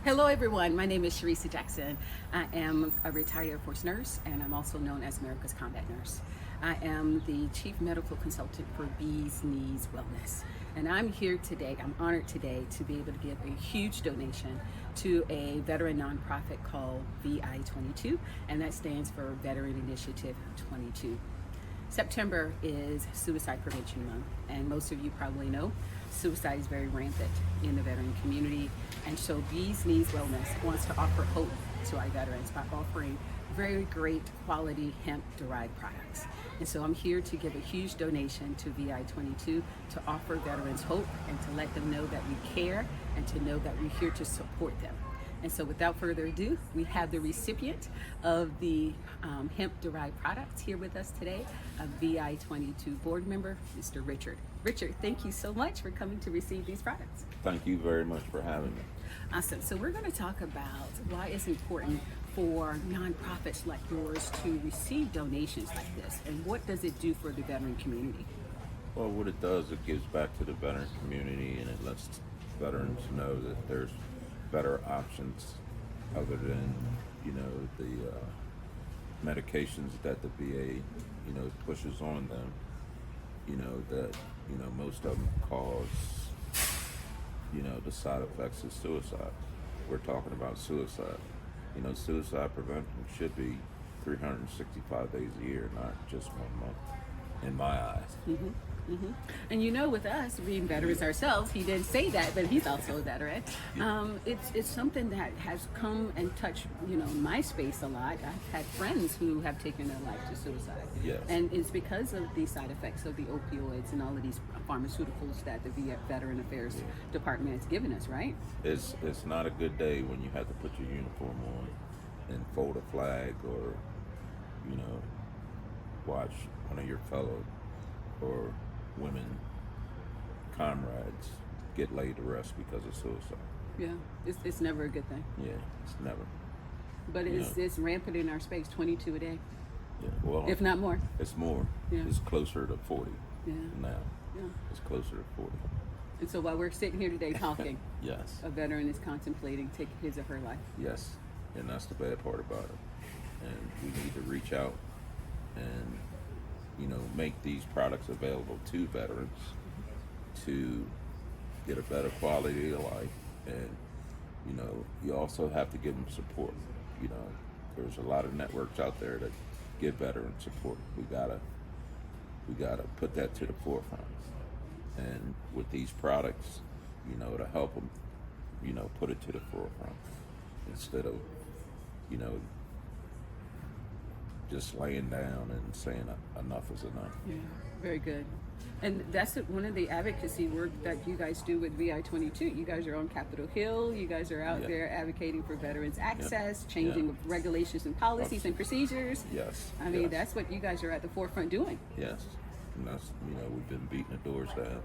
Hello, everyone. My name is Cherissa Jackson. I am a retired Air Force nurse, and I'm also known as America's Combat Nurse. I am the Chief Medical Consultant for Bees Knees Wellness. And I'm here today, I'm honored today to be able to give a huge donation to a veteran nonprofit called VI22, and that stands for Veteran Initiative 22. September is Suicide Prevention Month, and most of you probably know suicide is very rampant in the veteran community. And so Bees Knees Wellness wants to offer hope to our veterans by offering very great quality hemp-derived products. And so I'm here to give a huge donation to VI22 to offer veterans hope and to let them know that we care and to know that we're here to support them. And so without further ado, we have the recipient of the hemp-derived products here with us today, a VI22 board member, Mr. Richard. Richard, thank you so much for coming to receive these products. Thank you very much for having me. Awesome. So we're going to talk about why it's important for nonprofits like yours to receive donations like this, and what does it do for the veteran community? Well, what it does, it gives back to the veteran community, and it lets veterans know that there's better options other than, the medications that the VA, pushes on them, that, most of them cause, the side effects of suicide. We're talking about suicide. Suicide prevention should be 365 days a year, not just 1 month, in my eyes. Mm-hmm. Mm-hmm. And with us being veterans ourselves, he didn't say that, but he's also a veteran. It's something that has come and touched my space a lot. I've had friends who have taken their life to suicide, yes. And it's because of the side effects of the opioids and all of these pharmaceuticals that the Veteran Affairs Department has given us, right? It's not a good day when you have to put your uniform on and fold a flag, or watch one of your fellow or women comrades get laid to rest because of suicide. Yeah, it's never a good thing. Yeah, it's never. But it's rampant in our space, 22 a day. Yeah, well, if not more. It's more. Yeah. It's closer to 40 now. Yeah. It's closer to 40. And so while we're sitting here today talking, yes, a veteran is contemplating taking his or her life. Yes, and that's the bad part about it. And we need to reach out and make these products available to veterans to get a better quality of life. And you also have to give them support. There's a lot of networks out there that give veterans support. We gotta put that to the forefront. And with these products, to help them, put it to the forefront instead of just laying down and saying enough is enough. Yeah, very good. And that's one of the advocacy work that you guys do with VI22. You guys are on Capitol Hill. You guys are out there advocating for veterans access, changing regulations and policies and procedures. Yes. I mean, that's what you guys are at the forefront doing. Yes. And that's, we've been beating the doors down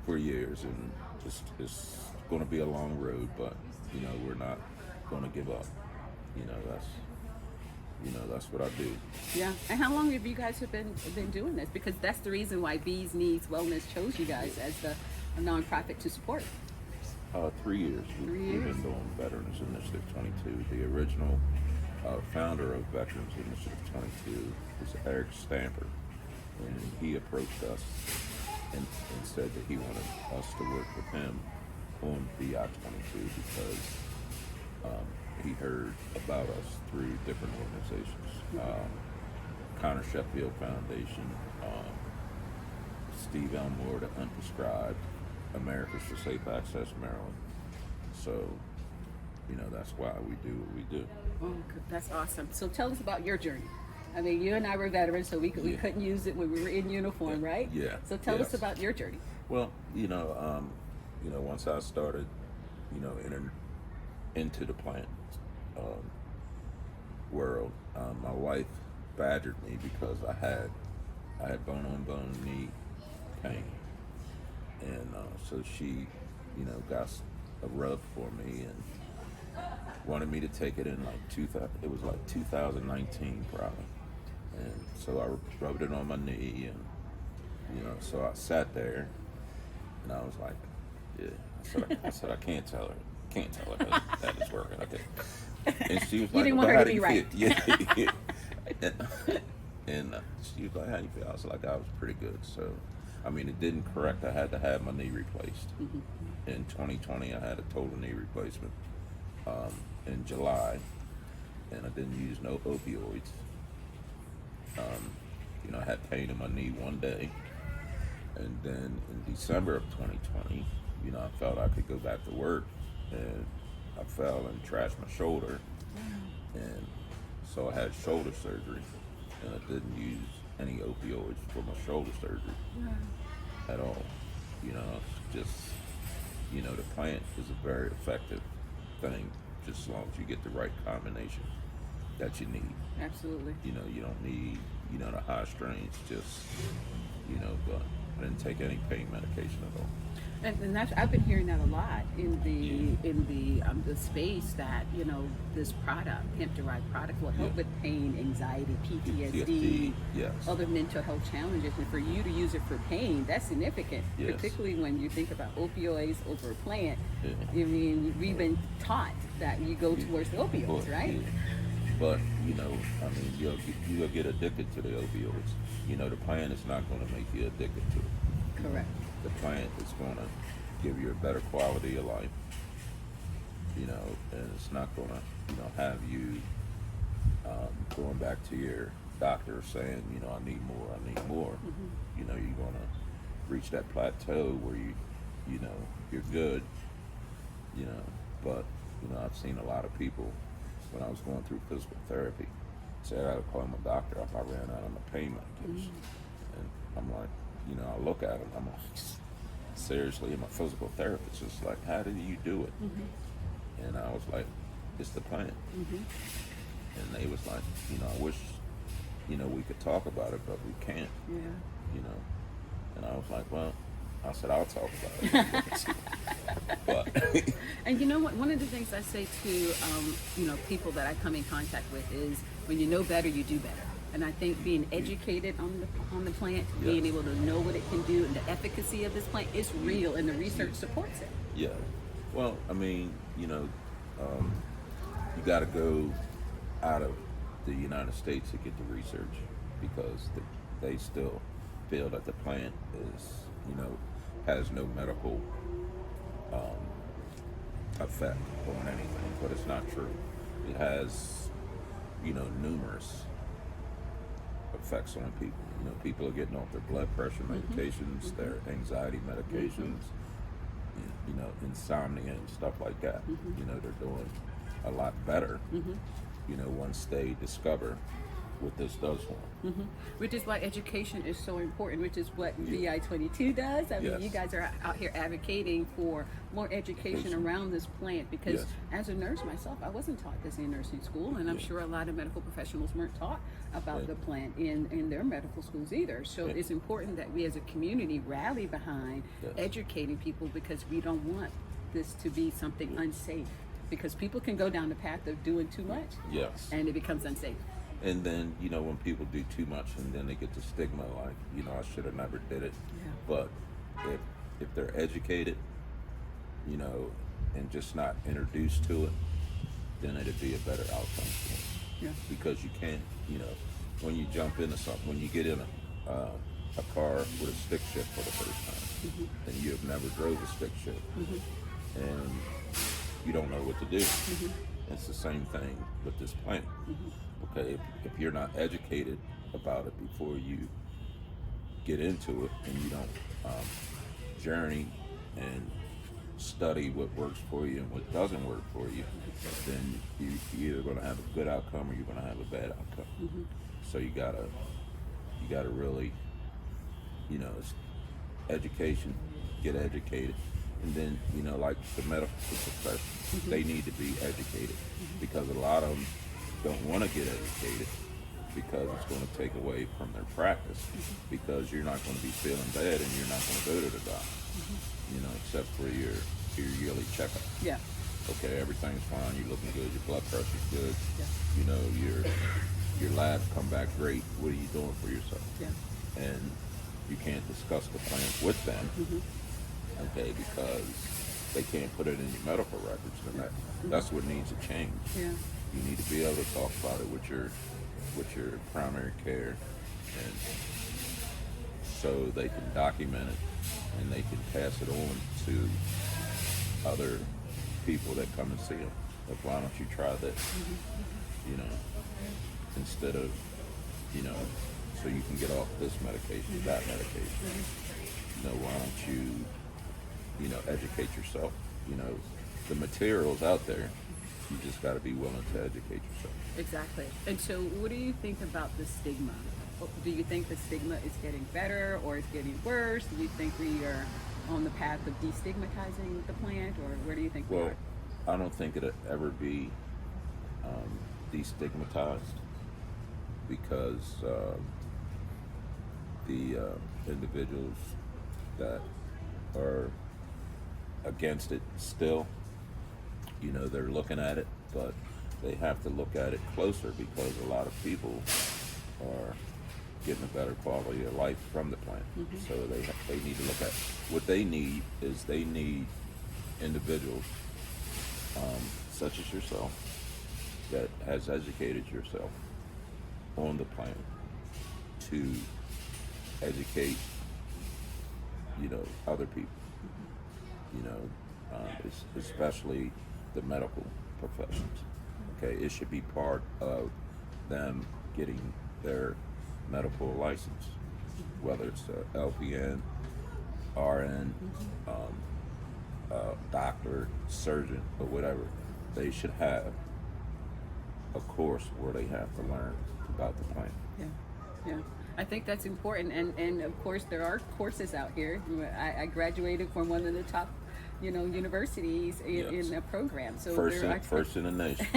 for years, and it's going to be a long road, but, we're not going to give up. That's what I do. Yeah. And how long have you guys been doing this? Because that's the reason why Bees Knees Wellness chose you guys as a nonprofit to support. 3 years. 3 years. We've been doing Veterans Initiative 22. The original founder of Veterans Initiative 22 was Eric Stamper, and he approached us and said that he wanted us to work with him on VI22 because he heard about us through different organizations. Connor Sheffield Foundation, Steve Elmore, the Unprescribed, Americans for Safe Access Maryland. So, that's why we do what we do. Oh, that's awesome. So tell us about your journey. I mean, you and I were veterans, so we couldn't use it when we were in uniform, right? Yeah. So tell us about your journey. Well, once I started, entering into the plant world, my wife badgered me because I had bone-on-bone knee pain, and so she, got a rub for me and wanted me to take it in it was 2019 probably, and so I rubbed it on my knee, and so I sat there, and I was like, yeah, I said I can't tell her, can't tell her that it's working. Okay. And she was You like, didn't well, want her how to do be you right. feel? Yeah. And she was like, how do you feel? I was like, I was pretty good. So, I mean, it didn't correct. I had to have my knee replaced. In 2020, I had a total knee replacement in July, and I didn't use no opioids. I had pain in my knee one day, and then in December of 2020, I felt I could go back to work, and I fell and trashed my shoulder, and so I had shoulder surgery, and I didn't use any opioids for my shoulder surgery at all. It's just, the plant is a very effective thing, just as long as you get the right combination that you need. Absolutely. You don't need, the high strains, just, but I didn't take any pain medication at all. And that's, I've been hearing that a lot in the space that this product, hemp derived product, will help with pain, anxiety, PTSD, yes. other mental health challenges. And for you to use it for pain, that's significant, Yes. particularly when you think about opioids over a plant. Yeah. I mean, we've been taught that you go towards the opioids, right? Yeah. But you'll get addicted to the opioids. The plant is not going to make you addicted to it. Correct. The plant is going to give you a better quality of life. And it's not going to have you going back to your doctor saying, I need more, I need more. You're going to reach that plateau where you're good. But I've seen a lot of people when I was going through physical therapy say I got to call my doctor if I ran out of my pain medication. And I'm like, I look at him, I'm like, seriously, and my physical therapist is like, how did you do it? And I was like, it's the plant. And they was like, I wish, we could talk about it, but we can't. Yeah. And I was like, well, I said, I'll talk about it. But And what? One of the things I say to people that I come in contact with is, when you know better, you do better. And I think being educated on the plant, being able to know what it can do, and the efficacy of this plant is real, and the research supports it. Yeah. Well, I mean, you got to go out of the United States to get the research, because they still feel that the plant is, has no medical effect on anything, but it's not true. It has, numerous effects on people. People are getting off their blood pressure medications, their anxiety medications, insomnia and stuff like that. They're doing a lot better, once they discover what this does for them. Which is why education is so important, which is what VI22 does. I mean, you guys are out here advocating for more education around this plant, because as a nurse myself, I wasn't taught this in nursing school, and I'm sure a lot of medical professionals weren't taught about the plant in their medical schools either. So it's important that we as a community rally behind educating people, because we don't want this to be something unsafe, because people can go down the path of doing too much and it becomes unsafe. And then, when people do too much, and then they get the stigma, like, I should have never did it. But if they're educated, and just not introduced to it, then it'd be a better outcome for them. Because you can't, when you jump into something, when you get in a car with a stick shift for the first time, and you have never drove a stick shift, and you don't know what to do. It's the same thing with this plant. Okay, if you're not educated about it before you get into it, and you don't journey and study what works for you and what doesn't work for you, then you're either going to have a good outcome or you're going to have a bad outcome. So you gotta really, it's education, get educated. And then, like the medical profession, they need to be educated, because a lot of them don't want to get educated, because it's going to take away from their practice, because you're not going to be feeling bad and you're not going to go to the doctor, except for your yearly checkup. Okay, everything's fine, you're looking good, your blood pressure's good, your labs come back great. What are you doing for yourself? And you can't discuss the plans with them, okay, because they can't put it in your medical records, then that's what needs to change. Yeah. You need to be able to talk about it with your primary care, and so they can document it and they can pass it on to other people that come and see them. Like, why don't you try this? You know, instead of, you know, so you can get off this medication, that medication. You know, why don't you know, educate yourself? You know, the material's out there. You just got to be willing to educate yourself. Exactly. And so, what do you think about the stigma? Do you think the stigma is getting better or it's getting worse? Do you think we are on the path of destigmatizing the plant, or where do you think we are? I don't think it'll ever be destigmatized, because the individuals that are against it still, you know, they're looking at it, but they have to look at it closer, because a lot of people are getting a better quality of life from the plant. So they need to look at what they need. Is they need individuals such as yourself that has educated yourself on the plant to educate, you know, other people, you know, especially the medical professions. Okay, it should be part of them getting their medical license, whether it's a LPN, RN, doctor, surgeon, or whatever. They should have a course where they have to learn about the plant. Yeah, yeah. I think that's important, and of course there are courses out here. I graduated from one of the top, you know, universities in the program. So first in the nation.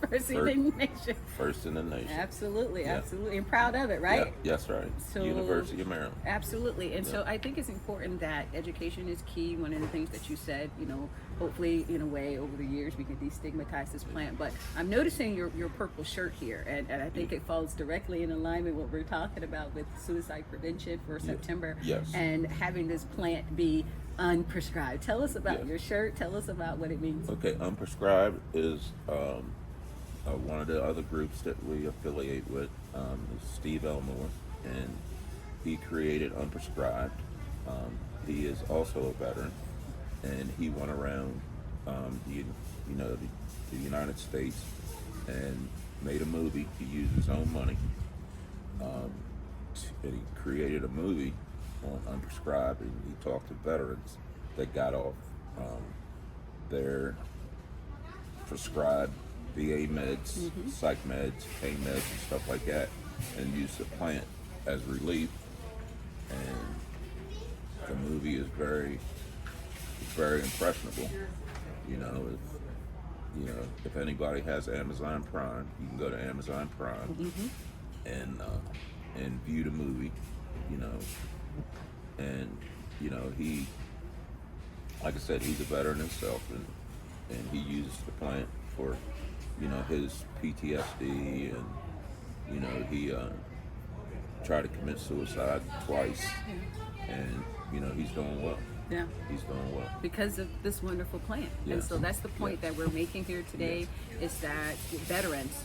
First in the nation. First in the nation. Absolutely, absolutely, and proud of it, right? Yeah, that's right. So, University of Maryland. Absolutely, and so I think it's important that education is key. One of the things that you said, you know, hopefully in a way over the years we can destigmatize this plant. But I'm noticing your purple shirt here, and I think it falls directly in alignment with what we're talking about with suicide prevention for September. Yes. And having this plant be unprescribed. Tell us about your shirt. Tell us about what it means. Okay, unprescribed is one of the other groups that we affiliate with, is Steve Elmore, and he created Unprescribed. He is also a veteran, and he went around the United States and made a movie. He used his own money, and he created a movie on Unprescribed, and he talked to veterans that got off their prescribed VA meds, psych meds, pain meds, and stuff like that, and used the plant as relief. And the movie is very impressionable. If anybody has Amazon Prime, you can go to Amazon Prime and view the movie. He, like I said, he's a veteran himself, and he uses the plant for his PTSD, and he tried to commit suicide twice, and he's doing well. Yeah. He's doing well. Because of this wonderful plant. Yes. And so that's the point that we're making here today, is that veterans,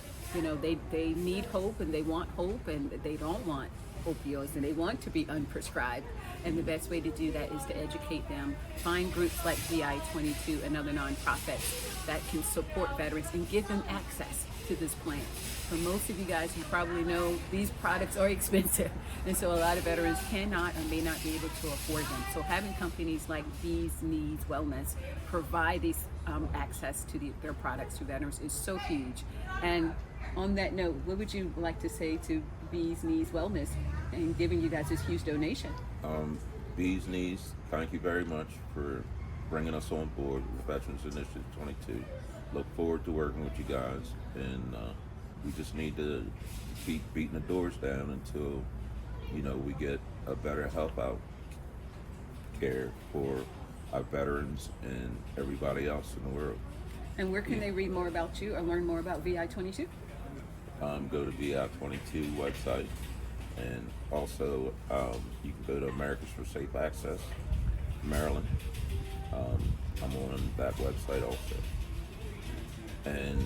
they need hope, and they want hope, and they don't want opioids, and they want to be unprescribed. And the best way to do that is to educate them. Find groups like VI22 and other nonprofits that can support veterans and give them access to this plant. For most of you guys, you probably know these products are expensive, and so a lot of veterans cannot or may not be able to afford them. So having companies like Bees Needs Wellness provide these access to their products to veterans is so huge. And on that note, what would you like to say to Bees Needs Wellness and giving you guys this huge donation? Bees Needs, thank you very much for bringing us on board with Veterans Initiative 22. Look forward to working with you guys, and we just need to keep beating the doors down until we get a better help out care for our veterans and everybody else in the world. And where can they read more about you or learn more about VI22? Go to VI22 website, and also you can go to Americans for Safe Access, Maryland, I'm on that website also, and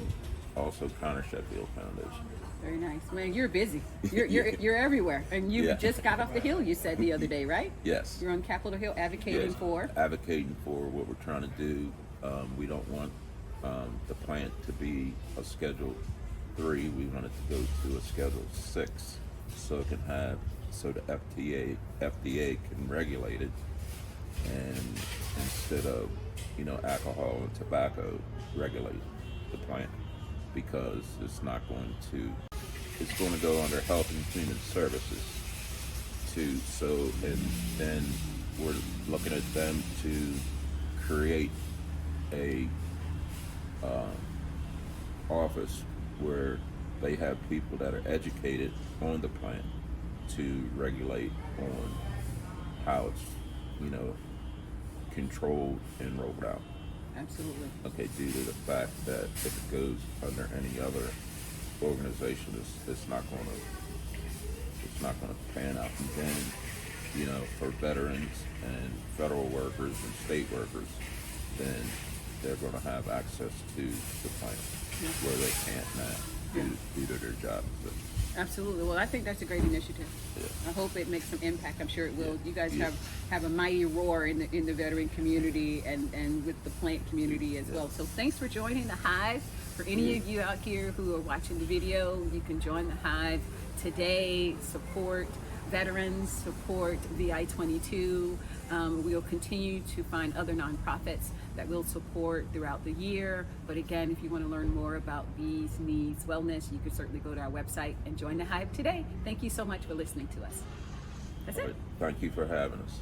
also Connor Sheffield Foundation. Very nice. Man, you're busy. You're everywhere, and you Yeah. just got off the Hill. You said the other day, right? Yes. You're on Capitol Hill advocating for. Advocating for what we're trying to do. We don't want the plant to be a Schedule 3. We want it to go to a Schedule 6, so it can have, so the FDA can regulate it, and instead of, you know, alcohol and tobacco, regulate the plant, because it's going to go under Health and Human Services too. So, and then we're looking at them to create a office where they have people that are educated on the plant to regulate on how it's, you know, controlled and rolled out. Absolutely. Okay, due to the fact that if it goes under any other organization, it's not going to pan out. And then, you know, for veterans and federal workers and state workers, then they're going to have access to the plant where they can't now due to their job position. Absolutely. Well, I think that's a great initiative. Yeah. I hope it makes some impact. I'm sure it will. You guys Yeah. have a mighty roar in the veteran community and with the plant community as well. So thanks for joining the Hive. For any of you out here who are watching the video, you can join the Hive today. Support veterans, support VI22. We'll continue to find other nonprofits that we'll support throughout the year. But again, if you want to learn more about Bees Needs Wellness, you can certainly go to our website and join the Hive today. Thank you so much for listening to us. That's it. Thank you for having us.